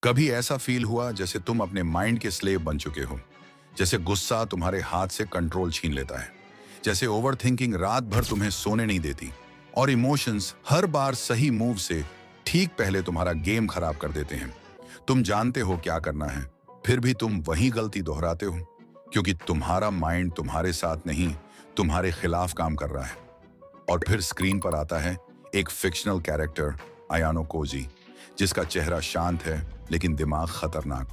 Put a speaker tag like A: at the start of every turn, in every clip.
A: कभी ऐसा फील हुआ जैसे तुम अपने माइंड के स्लेव बन चुके हो? जैसे गुस्सा तुम्हारे हाथ से कंट्रोल छीन लेता है, जैसे ओवर थिंकिंग रात भर तुम्हें सोने नहीं देती, और इमोशंस हर बार सही मूव से ठीक पहले तुम्हारा गेम खराब कर देते हैं। तुम जानते हो क्या करना है, फिर भी तुम वही गलती दोहराते हो, क्योंकि तुम्हारा माइंड तुम्हारे साथ नहीं, तुम्हारे खिलाफ काम कर रहा है। और फिर स्क्रीन पर आता है एक फिक्शनल कैरेक्टर, अयानो कोजी, जिसका चेहरा शांत है लेकिन दिमाग खतरनाक,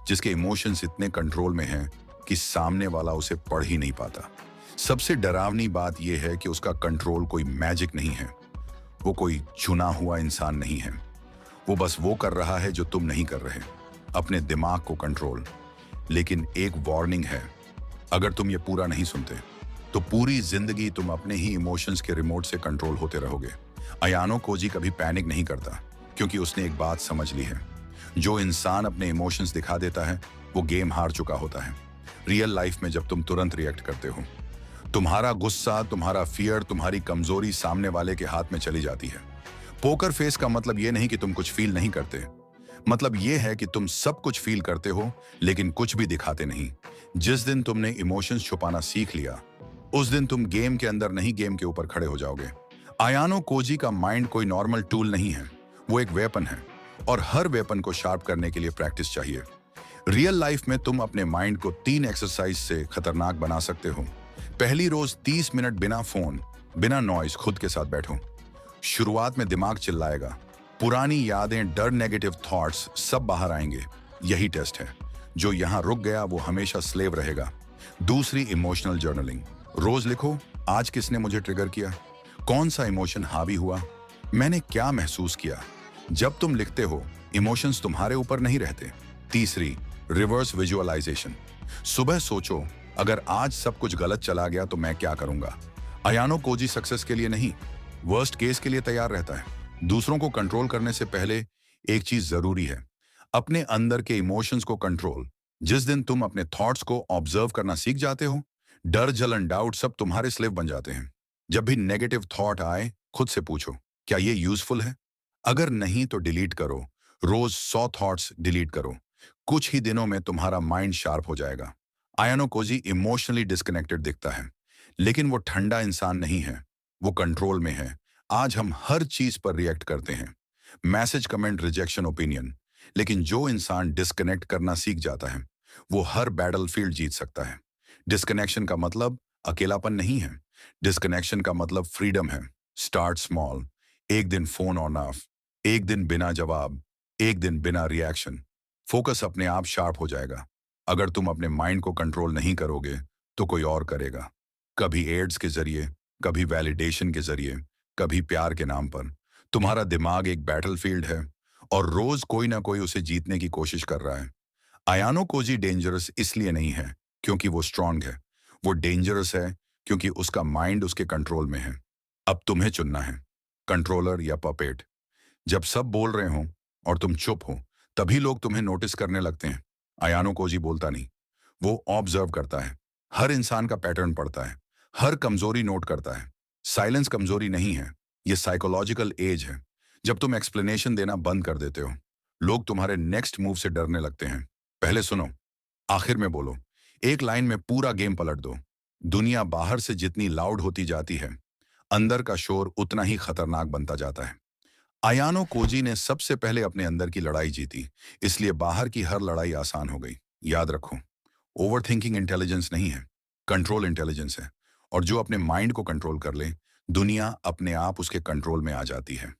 A: जिसके इमोशंस इतने कंट्रोल में हैं कि सामने वाला उसे पढ़ ही नहीं पाता। सबसे डरावनी बात यह है कि उसका कंट्रोल कोई मैजिक नहीं है, वो कोई चुना हुआ इंसान नहीं है। वो बस वो कर रहा है जो तुम नहीं कर रहे, अपने दिमाग को कंट्रोल। लेकिन एक वार्निंग है, अगर तुम ये पूरा नहीं सुनते तो पूरी जिंदगी तुम अपने ही इमोशंस के रिमोट से कंट्रोल होते रहोगे। अयानो कोजी कभी पैनिक नहीं करता, क्योंकि उसने एक बात समझ ली है, जो इंसान अपने इमोशंस दिखा देता है वो गेम हार चुका होता है। रियल लाइफ में जब तुम तुरंत रिएक्ट करते हो, तुम्हारा गुस्सा, तुम्हारा फियर, तुम्हारी कमजोरी सामने वाले के हाथ में चली जाती है। पोकर फेस का मतलब ये नहीं कि तुम कुछ फील नहीं करते, मतलब ये है कि तुम सब कुछ फील करते हो लेकिन कुछ भी दिखाते नहीं। जिस दिन तुमने इमोशंस छुपाना सीख लिया, उस दिन तुम गेम के अंदर नहीं, गेम के ऊपर खड़े हो जाओगे। अयानो कोजी का माइंड कोई नॉर्मल टूल नहीं है, वो एक वेपन है, और हर वेपन को शार्प करने के लिए प्रैक्टिस चाहिए। रियल लाइफ में तुम अपने माइंड को 3 एक्सरसाइज से खतरनाक बना सकते हो। पहली रोज 30 मिनट बिना फोन, बिना नॉइज खुद के साथ बैठो। शुरुआत में दिमाग चिल्लाएगा, पुरानी यादें, डर, नेगेटिव थॉट्स सब बाहर आएंगे। यही टेस्ट है, जो यहां रुक गया वो हमेशा स्लेव रहेगा। दूसरी, इमोशनल जर्नलिंग। रोज लिखो, आज किसने मुझे ट्रिगर किया, कौन सा इमोशन हावी हुआ, मैंने क्या महसूस किया। जब तुम लिखते हो, इमोशंस तुम्हारे ऊपर नहीं रहते। तीसरी, रिवर्स विजुअलाइजेशन। सुबह सोचो, अगर आज सब कुछ गलत चला गया तो मैं क्या करूंगा। अयानो कोजी सक्सेस के लिए नहीं, वर्स्ट केस के लिए तैयार रहता है। दूसरों को कंट्रोल करने से पहले एक चीज जरूरी है, अपने अंदर के इमोशंस को कंट्रोल। जिस दिन तुम अपने थॉट्स को ऑब्जर्व करना सीख जाते हो, डर, जलन, डाउट सब तुम्हारे स्लेव बन जाते हैं। जब भी नेगेटिव थॉट आए, खुद से पूछो, क्या ये यूजफुल है? अगर नहीं तो डिलीट करो। रोज 100 थॉट्स डिलीट करो। कुछ ही दिनों में तुम्हारा माइंड शार्प हो जाएगा। आयानो कोजी इमोशनली डिस्कनेक्टेड दिखता है, लेकिन वो ठंडा इंसान नहीं है, वो कंट्रोल में है। आज हम हर चीज पर रिएक्ट करते हैं, मैसेज, कमेंट, रिजेक्शन, ओपिनियन। लेकिन जो इंसान डिस्कनेक्ट करना सीख जाता है, वो हर बैटलफील्ड जीत सकता है। डिस्कनेक्शन का मतलब अकेलापन नहीं है, डिस्कनेक्शन का मतलब फ्रीडम है। स्टार्ट स्मॉल, एक दिन फोन ऑन ऑफ, एक दिन बिना जवाब, एक दिन बिना रिएक्शन। फोकस अपने आप शार्प हो जाएगा। अगर तुम अपने माइंड को कंट्रोल नहीं करोगे तो कोई और करेगा, कभी एड्स के जरिए, कभी वैलिडेशन के जरिए, कभी प्यार के नाम पर। तुम्हारा दिमाग एक बैटलफील्ड है, और रोज कोई ना कोई उसे जीतने की कोशिश कर रहा है। अयानो कोजी डेंजरस इसलिए नहीं है क्योंकि वो स्ट्रांग है, वो डेंजरस है क्योंकि उसका माइंड उसके कंट्रोल में है। अब तुम्हें चुनना है, कंट्रोलर या पपेट। जब सब बोल रहे हो और तुम चुप हो, तभी लोग तुम्हें नोटिस करने लगते हैं। अयानो कोजी बोलता नहीं, वो ऑब्जर्व करता है। हर इंसान का पैटर्न पढ़ता है, हर कमजोरी नोट करता है। साइलेंस कमजोरी नहीं है, ये साइकोलॉजिकल एज है। जब तुम एक्सप्लेनेशन देना बंद कर देते हो, लोग तुम्हारे नेक्स्ट मूव से डरने लगते हैं। पहले सुनो, आखिर में बोलो। एक लाइन में पूरा गेम पलट दो। दुनिया बाहर से जितनी लाउड होती जाती है, अंदर का शोर उतना ही खतरनाक बनता जाता है। अयानो कोजी ने सबसे पहले अपने अंदर की लड़ाई जीती, इसलिए बाहर की हर लड़ाई आसान हो गई। याद रखो, ओवर थिंकिंग इंटेलिजेंस नहीं है, कंट्रोल इंटेलिजेंस है। और जो अपने माइंड को कंट्रोल कर ले, दुनिया अपने आप उसके कंट्रोल में आ जाती है।